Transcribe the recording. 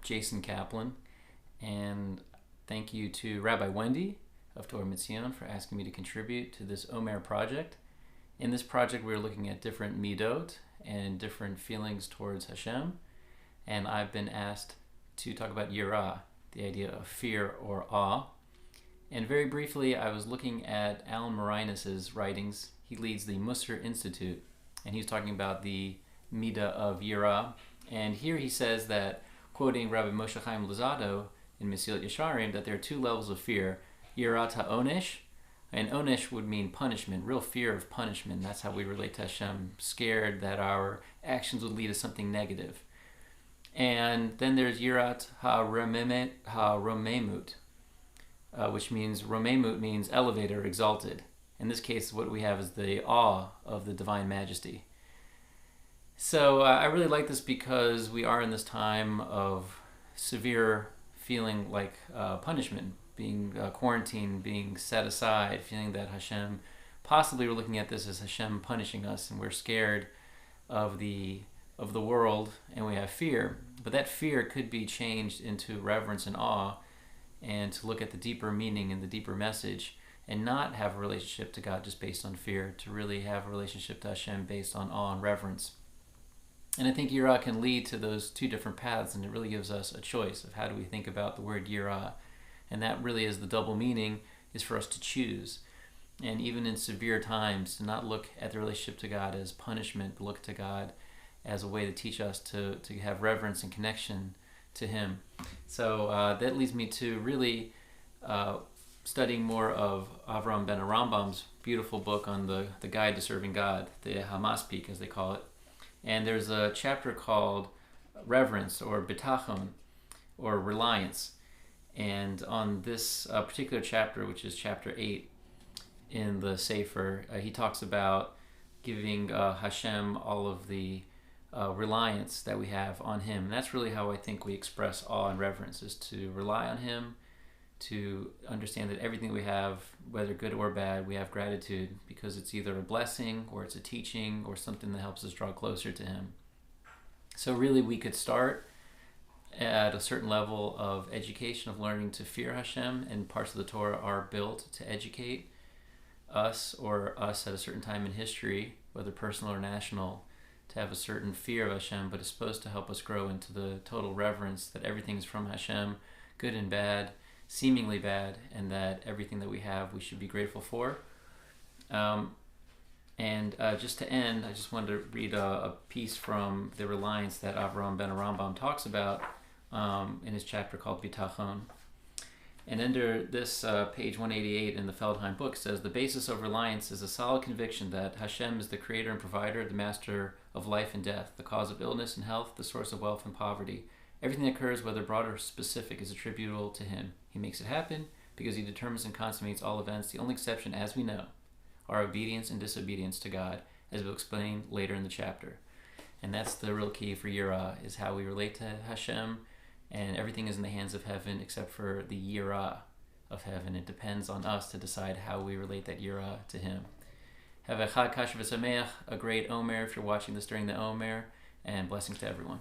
Jason Caplan, and thank you to Rabbi Wendy of Torah for asking me to contribute to this Omer project. In this project, we're looking at different midot and different feelings towards Hashem, and I've been asked to talk about yirah, the idea of fear or awe. And very briefly, I was looking at Alan Marinus' writings. He leads the Musar Institute, and he's talking about the midah of yirah. And here he says that, quoting Rabbi Moshe Chaim Luzzatto in Mesilat Yesharim, that there are two levels of fear: yirat ha'onesh, and onesh would mean punishment, real fear of punishment. That's how we relate to Hashem, scared that our actions would lead to something negative. And then there's yirat ha'romemut, which means romemut means elevated or exalted. In this case, what we have is the awe of the divine majesty. So I really like this because we are in this time of severe feeling like punishment, being quarantined, being set aside, feeling that Hashem, possibly we're looking at this as Hashem punishing us, and we're scared of the world, and we have fear. But that fear could be changed into reverence and awe, and to look at the deeper meaning and the deeper message, and not have a relationship to God just based on fear, to really have a relationship to Hashem based on awe and reverence. And I think yirah can lead to those two different paths, and it really gives us a choice of how do we think about the word yirah. And that really is the double meaning, is for us to choose. And even in severe times, to not look at the relationship to God as punishment, but look to God as a way to teach us to have reverence and connection to Him. So that leads me to really studying more of Avraham ben Arambam's beautiful book on the Guide to Serving God, the Hamaspik as they call it. And there's a chapter called Reverence, or Bitachon, or Reliance. And on this particular chapter, which is chapter 8 in the Sefer, he talks about giving Hashem all of the reliance that we have on Him. And that's really how I think we express awe and reverence, is to rely on Him, to understand that everything we have, whether good or bad, we have gratitude, because it's either a blessing or it's a teaching or something that helps us draw closer to Him. So really we could start at a certain level of education, of learning to fear Hashem, and parts of the Torah are built to educate us, or us at a certain time in history, whether personal or national, to have a certain fear of Hashem, but it's supposed to help us grow into the total reverence that everything is from Hashem, good and bad, seemingly bad, and that everything that we have we should be grateful for. Just to end, I just wanted to read a piece from the reliance that Avraham ben Arambam talks about in his chapter called Bitachon. And under this page 188 in the Feldheim book says, the basis of reliance is a solid conviction that Hashem is the creator and provider, the master of life and death, the cause of illness and health, the source of wealth and poverty. Everything that occurs, whether broad or specific, is attributable to Him. He makes it happen because He determines and consummates all events. The only exception, as we know, are obedience and disobedience to God, as we'll explain later in the chapter. And that's the real key for yirah, is how we relate to Hashem, and everything is in the hands of heaven except for the yirah of heaven. It depends on us to decide how we relate that yirah to Him. Have a chag kasher v'sameach, a great Omer if you're watching this during the Omer, and blessings to everyone.